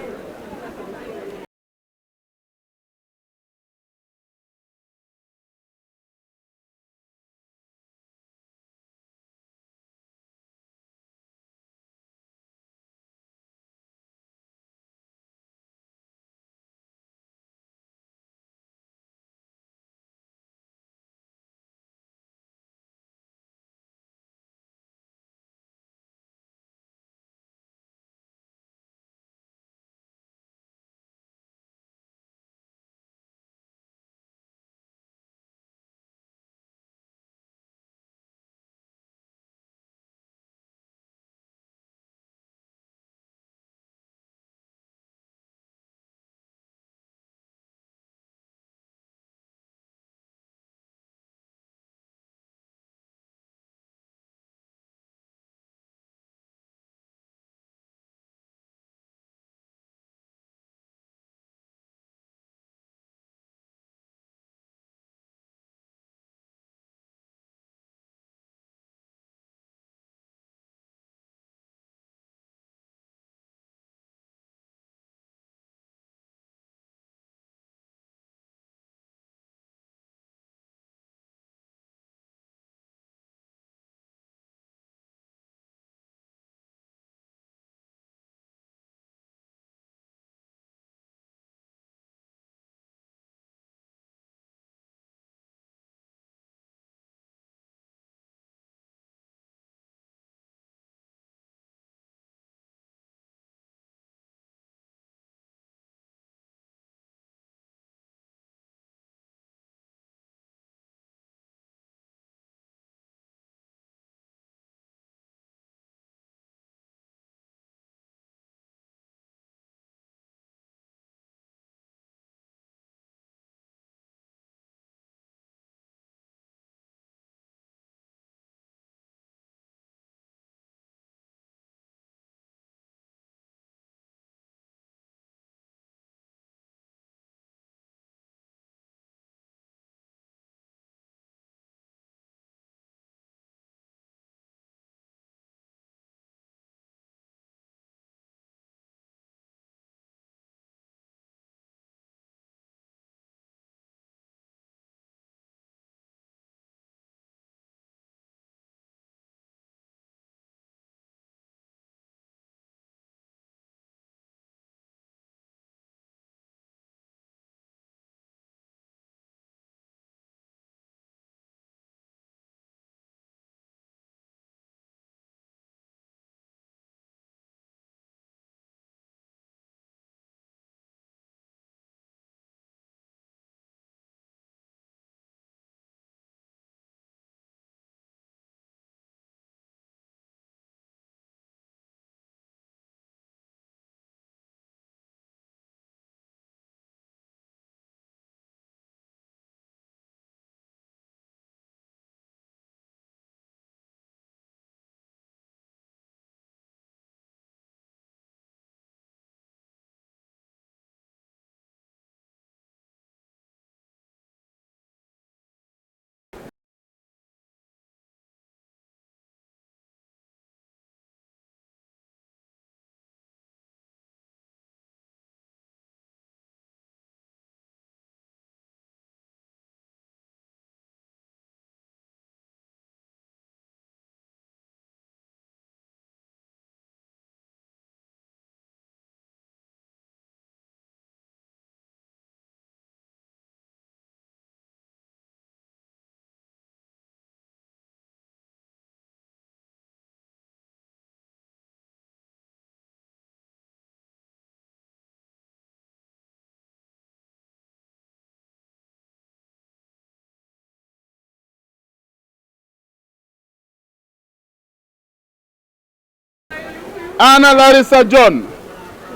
Anna Larissa John,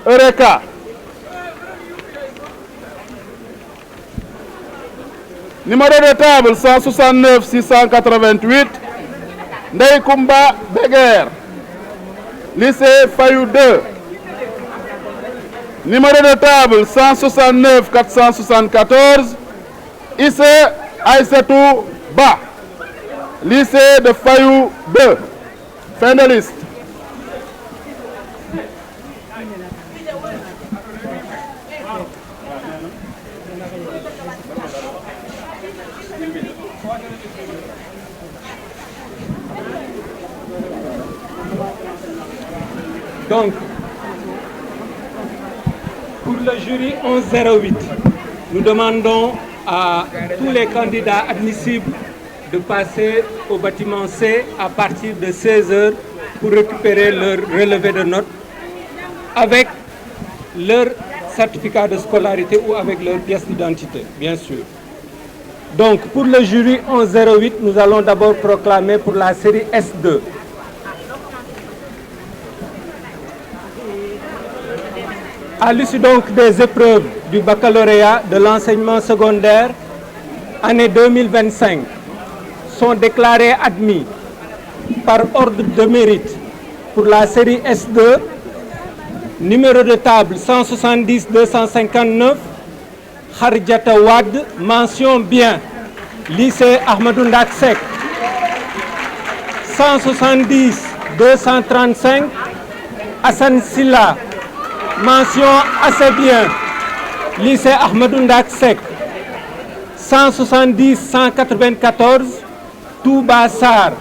Eureka. Numéro de table 169 688, Ndeye Koumba Beguer, lycée Fayou 2. Numéro de table 169 474, Issé Aïssatou Ba, lycée de Fayou 2. Fin de liste. Donc, pour le jury 1108, nous demandons à tous les candidats admissibles de passer au bâtiment C à partir de 16h pour récupérer leur relevé de notes avec leur certificat de scolarité ou avec leur pièce d'identité, bien sûr. Donc, pour le jury 1108, nous allons d'abord proclamer pour la série S2. À l'issue donc des épreuves du baccalauréat de l'enseignement secondaire, année 2025, sont déclarés admis par ordre de mérite pour la série S2, numéro de table 170 259, Khardiata Wade, mention bien, lycée Ahmadou Ndak Seck, 170 235, Hassan Silla, mention assez bien, lycée Ahmadou Ndak Seck, 170 194, Touba Sarr,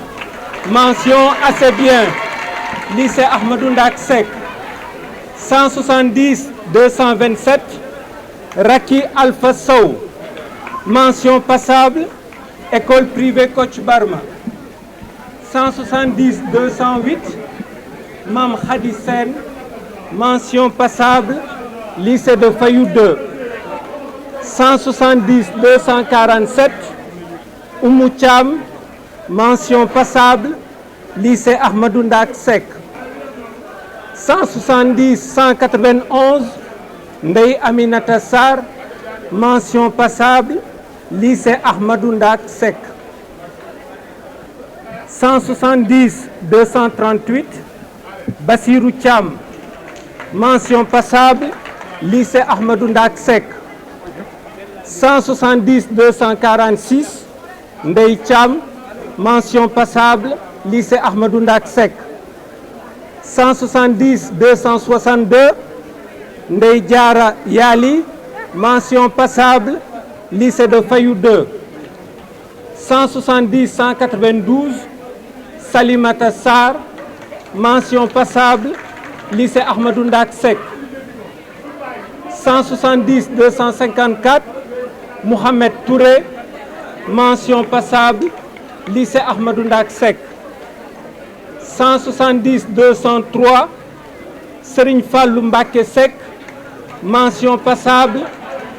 mention assez bien, lycée Ahmadou Ndak Seck, 170 227, Raki Alpha Sow, mention passable, école privée Coach Barma, 170 208, Mam Khadi Sen, mention passable, lycée de Fayou 2, 170 247, Oumou Thiam, mention passable, lycée Ahmadou Ndak Seck, 170 191, Ndeye Aminata Sarr, mention passable, lycée Ahmadou Ndak Seck, 170 238, Bassirou Thiam, mention passable, lycée Ahmadou Ndak Seck, 170 246, Ndeye Thiam, mention passable, lycée Ahmadou Ndak Seck, 170 262, Ndeye Diara Yali, mention passable, lycée de Fayou 2, 170 192, Salimata Sarr, mention passable, lycée Ahmadou Ndak Seck, 170 254, Mohamed Touré, mention passable, lycée Ahmadou Ndak Seck, 170 203, Serigne Fallou Mbacké Seck, mention passable,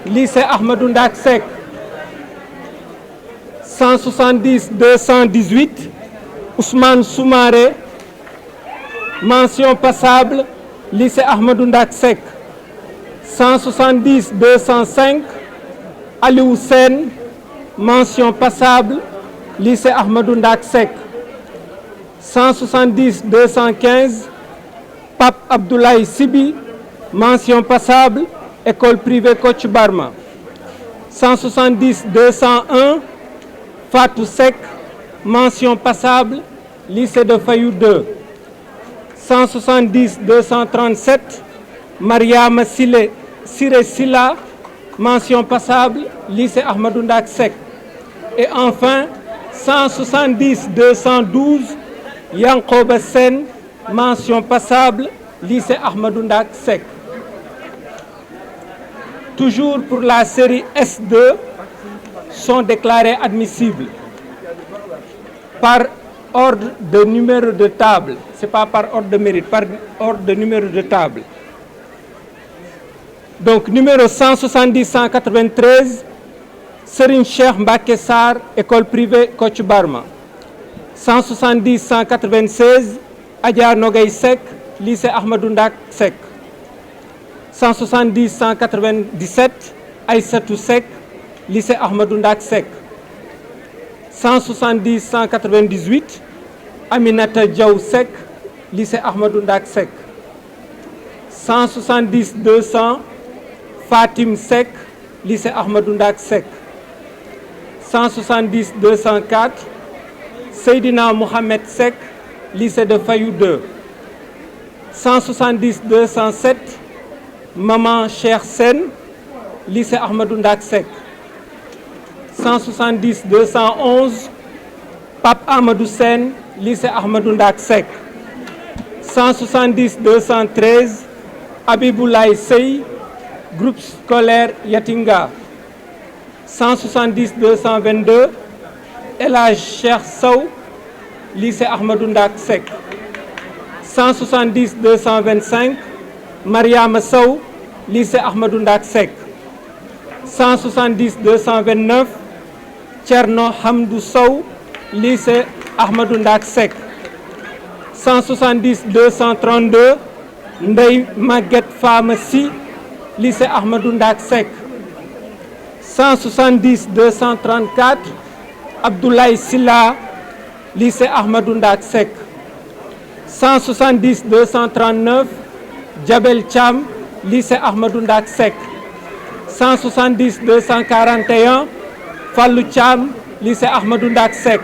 lycée Ahmadou Ndak Seck, 170 218, Ousmane Soumaré, mention passable, lycée Ahmadou Ndak Seck, 170 205, Aliou Sène, mention passable, lycée Ahmadou Ndak Seck, 170 215, Pape Abdoulaye Sibi, mention passable, école privée Coach Barma, 170 201, Fatou Seck, mention passable, lycée de Fayou 2, 170 237, Mariama Siré Silla, mention passable, lycée Ahmadou Ndak Seck. Et enfin, 170 212, Yankoba Sen, mention passable, lycée Ahmadou Ndak Seck. Toujours pour la série S2, sont déclarés admissibles par ordre de numéro de table. Ce n'est pas par ordre de mérite, par ordre de numéro de table. Donc, numéro 170 193, Serigne Cheikh Mbacké Sarr, école privée Coach Barma. 170 196, Adja Nogay Seck, lycée Ahmadou Ndak Seck. 170 197 Aïssatou Seck, lycée Ahmadou Ndak Seck. 170 198 Aminata Diaw Seck, lycée Ahmadou Ndak Seck. 170 200 Fatim Seck, lycée Ahmadou Ndak Seck. 170 204 Seydina Mohamed Seck, lycée de Fayou 2. 170 207 Maman Cheikh Sen, lycée Ahmadou Ndak Seck. 170 211 Pape Amadou Sen, lycée Ahmadou Ndak Seck. 170 213 Abiboulaye Sey, groupe scolaire Yatinga. 170 222 El Hadj Cheikh Sow, lycée Ahmadou Ndak Seck. 170 225 Mariama Sow, lycée Ahmadou Ndak Seck. 170 229 Thierno Hamdou Sow, lycée Ahmadou Ndak Seck. 170 232 Ndeye Maguette Fama Sy, lycée Ahmadou Ndak Seck. 170 234 Abdoulaye Silla, lycée Ahmadou Ndak Seck. 170 239 Djabel Cham, lycée Ahmadou Ndak Seck. 170 241 Fallou Cham, lycée Ahmadou Ndak Seck.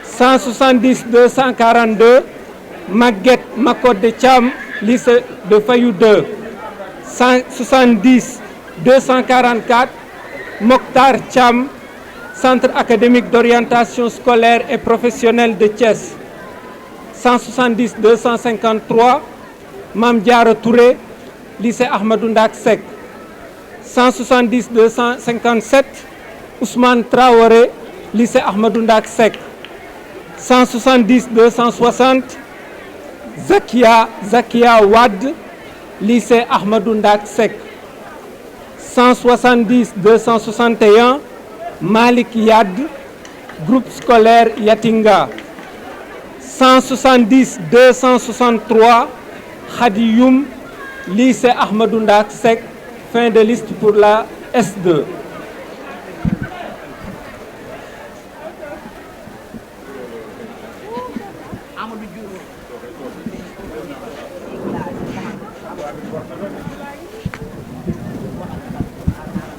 170 242 Maguette Makode Cham, lycée de Fayou 2. 170 244 Mokhtar Cham, centre académique d'orientation scolaire et professionnelle de Thiès. 170 253 Mame Diarra Touré, lycée Ahmadou Ndak Seck. 170 257 Ousmane Traoré, lycée Ahmadou Ndak Seck. 170 260 Zakia Wade, lycée Ahmadou Ndak Seck. 170 261 Malik Yad, groupe scolaire Yatinga. 170 263 Khadiyoum, lycée Ahmadou Ndak Seck. Fin de liste pour la S2.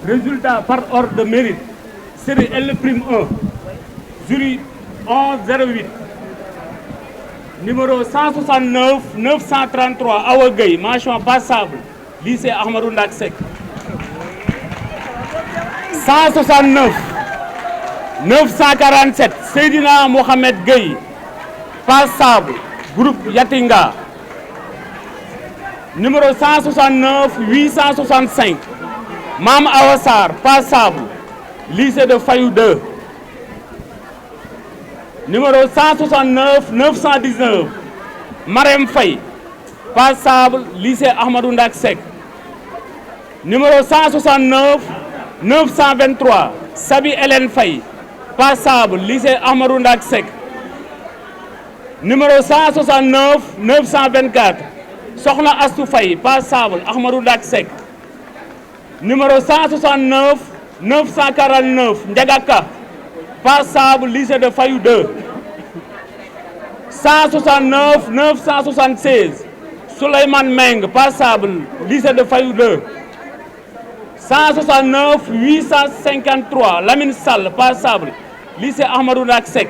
Résultat par ordre de mérite. Série L'1, jury 1108. Numéro 169 933 Awa Gueye, mention passable, lycée Ahmadou Ndak Seck. 169 947 Seydina Mohamed Gueye, passable, groupe Yatinga. Numéro 169 865 Mam Awassar, passable, lycée de Fayou 2. Numéro 169 919 Marem Faye, passable, lycée Ahmadou Ndak Seck. Numéro 169 923 Sabi Hélène Faye, passable, lycée Ahmadou Ndak Seck. Numéro 169 924 Sokhna Astou Faye, passable, Ahmadou Ndak Seck. Numéro 169 949 Ndiagaka, passable, lycée de Fayou 2. 169 976 Souleymane Meng, passable, lycée de Fayou 2. 169 853 Lamine Sall, passable, lycée Ahmadou Ndak Seck.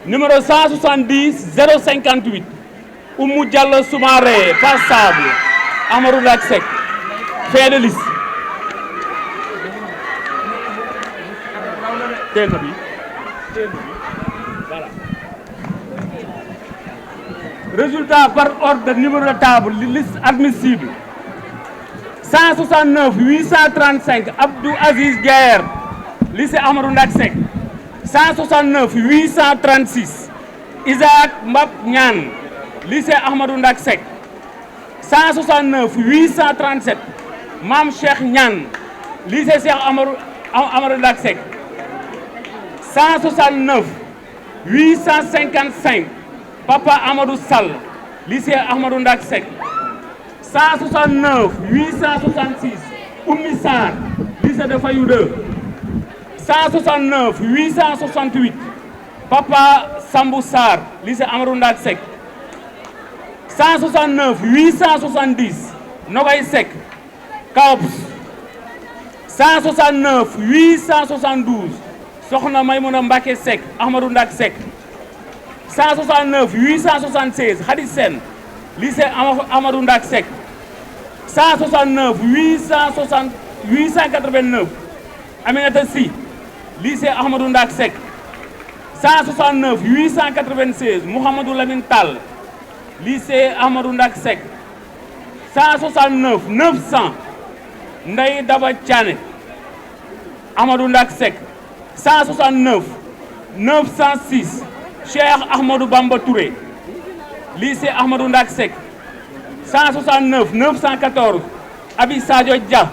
Numéro 170 058 Oumou Diallo Soumaré, passable, Ahmadou Ndak Seck. Fin de liste. Voilà. Résultat par ordre de numéro de table, liste admissible. 169 835 Abdou Aziz Guerre, lycée Ahmadou Ndak Seck. 169 836 Isaac Mbap Nian, lycée Ahmadou Ndak Seck. 169 837 Mam Cheikh Nian, lycée Cheikh Ahmadou Ndak Seck. 169 855 Papa Amadou Sall, lycée Ahmadou Ndak Seck 169 866 Oumy Sarr lycée de Fayou 2 169 868 Papa Sambou Sarr lycée Ahmadou Ndak Seck 169 870 Nogay Seck Kaops 169 872 Sokhna Maymouna Mbacké Seck Ahmadou Ndak Seck 169 876 Khady Sène lycée Ahmadou Ndak Seck 169 889 Aminata Sy lycée Ahmadou Ndak Seck 169 896 Mouhamadou Lamine Tall lycée Ahmadou Ndak Seck 169 900 Ndeye Daba Thiané Ahmadou Ndak Seck 169 906 Cheikh Ahmadou Bamba Touré lycée Ahmadou Ndak Seck 169 914 Abi Sadio Dia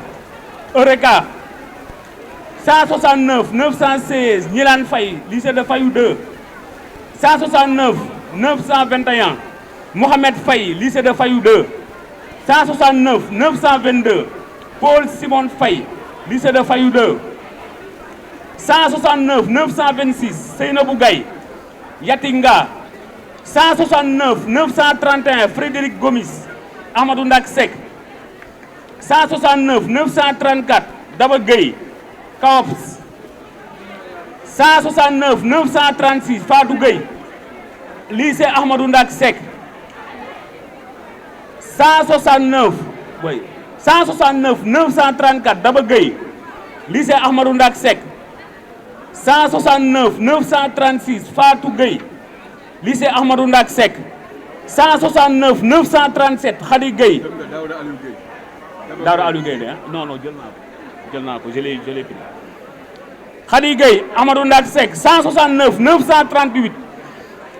Eureka 169 916 Gnilane Faye lycée de Fayou 2 169 921 Mohamed Faye lycée de Fayou 2 169 922 Paul Simon Faye lycée de Fayou 2 169 926 Seynabou Gaye Yatinga 169 931 Frédéric Gomis Ahmadou Ndak Seck 169 934 Daba Gueye Kaops 169 936 Fatou Gueye lycée Ahmadou Ndak Seck 169 934 Daba Gueye lycée Ahmadou Ndak Seck 169 936 Fatou Gueye lycée Ahmadou Ndak Seck 169 937 Khady Gueye Daouda Aliou Gueye non jël naa ko je l'ai pris Khady Gueye Ahmadou Ndak Seck 169 938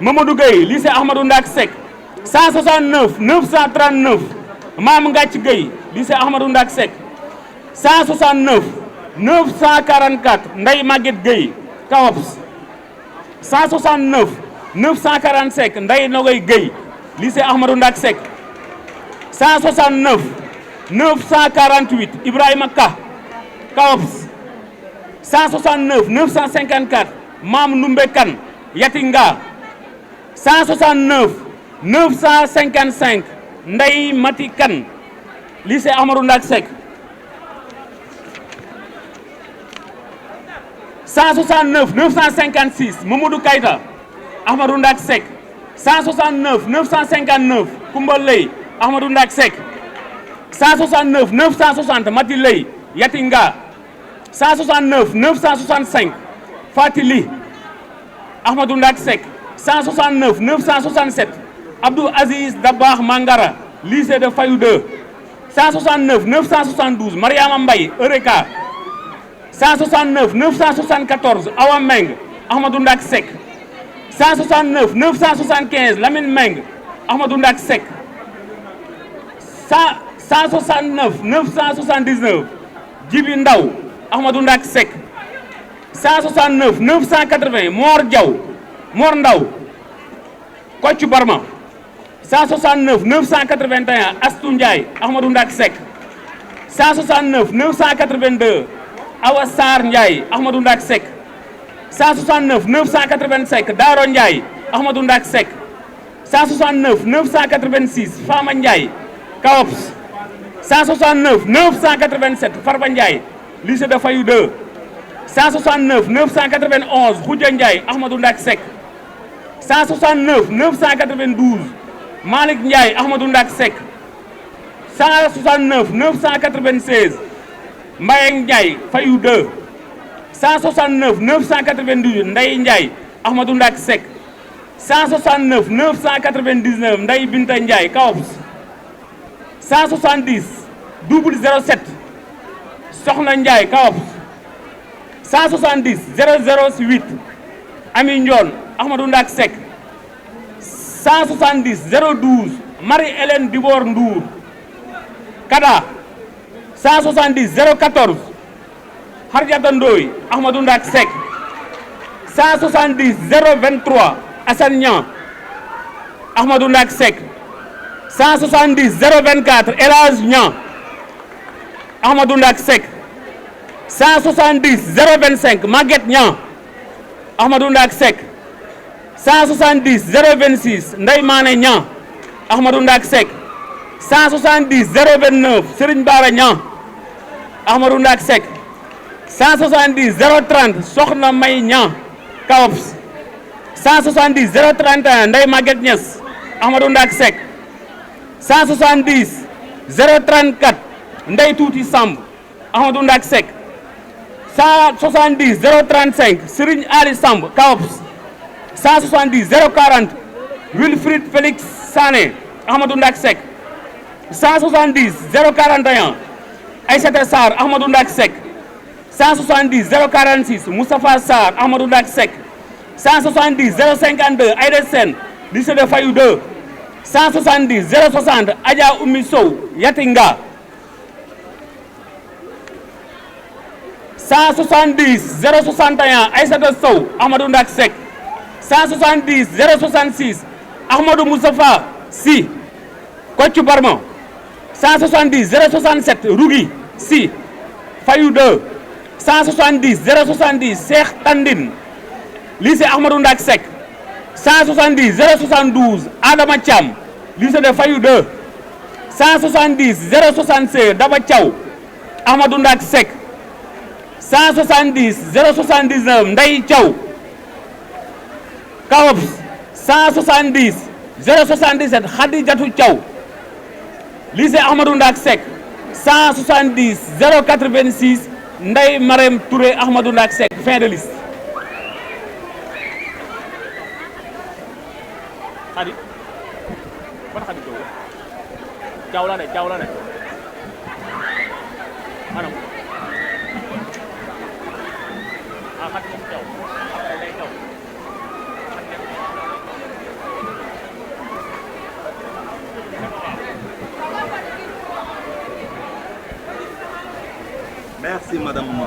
Mamadou Gueye lycée Ahmadou Ndak Seck 169 939 Mam Ngatch Gueye lycée Ahmadou Ndak Seck 169 944 Ndeye Maguette Gueye Kaops 169 945 Ndeye Nogoy Gueye lycée Ahmadou Ndak Seck 169 948 Ibrahima Ka Kaops 169 954 Mam Noumbe Kane Yatinga 169 955 Ndeye Mati Kane lycée Ahmadou Ndak Seck 169 956 Mamadou Kayta Ahmadou Ndak Seck 169 959 Koumba Leye Ahmadou Ndak Seck 169 960 Mati Leye Yatinga 169 965 Fatili Ahmadou Ndak Seck 169 967 Abdou Aziz Dabakh Mangara lycée de Fayou 2 169 972 Mariama Mbaye Eureka 169 974 Awa Meng Ahmadou Ndak Seck 169 975 Lamine Meng Ahmadou Ndak Seck 169 979 Djibi Ndaw Ahmadou Ndak Seck 169 980 Mor Diaw Mor Ndaw Kocc Barma 169 981 Astou Ndiaye Ahmadou Ndak Seck 169 982 Awa Sarr Ndiaye Ahmadou Ndak Seck 169 985 Daro Ndiaye Ahmadou Ndak Seck 169 986 Fama Ndiaye Kaops 169 987 Farba Ndiaye lycée de Fayou 2 169 991 Khoudia Ndiaye Ahmadou Ndak Seck 169 992 Malick Ndiaye Ahmadou Ndak Seck 169 996 Mbayang Ndiaye Fayou 2 169 998 Ndeye Ndiaye Ahmadou Ndak Seck 169 999 Ndeye Binta Ndiaye Kaops 170 007 Sokhna Ndiaye Kaops 170 008 Ami Ndione Ahmadou Ndak Seck 170 012 Marie-Hélène Dibor Ndour Kada 170 014 Hardiata Ndoye Ahmadou Ndak Seck 170 023 Assane Niang Ahmadou Ndak Seck 170 024 El Hadj Niang Ahmadou Ndak Seck 170 025 Maguette Niang Ahmadou Ndak Seck 170 026 Ndeye Mané Niang Ahmadou Ndak Seck 170 029 Serigne Bara Niang Ahmadou Ndak Seck 170 030 Sokhna May Niang Kaops 170 031 Ndeye Maguette Niass Ahmadou Ndak Seck 170 034 Ndeye Touti Samb Ahmadou Ndak Seck 170 035 Serigne Ali Samb Kaops 170 040 Wilfried Félix Sané Ahmadou Ndak Seck 170 041 Aïssata Sarr Ahmadou Ndak Seck 170 046 Moustapha Sarr Ahmadou Ndak Seck 170 052 Aïda Sène lycée de Fayou 2 170 060 Adja Oumi Sow Yatinga 170 061 Aïssata Sow Ahmadou Ndak Seck 170 066 Ahmadou Moustapha Sy Kocc Barma 170 067 Rougui Sy Fayou 2 170 070 Cheikh Tandine lycée Ahmadou Ndak Seck 170 072 Adama Thiam lycée de Fayou 2 170 076 Daba Thiaw Ahmadou Ndak Seck 170 079 Ndeye Thiaw Kaops 170 077 Khadijatou Thiaw lycée Ahmadou Ndak Seck 170 086 Ndeye Marème Touré Ahmadou Ndak Seck fin de liste. Khadi ban Khadi Thiaw la ne maanaam Khadi moom Thiaw day Thiaw Merci madame.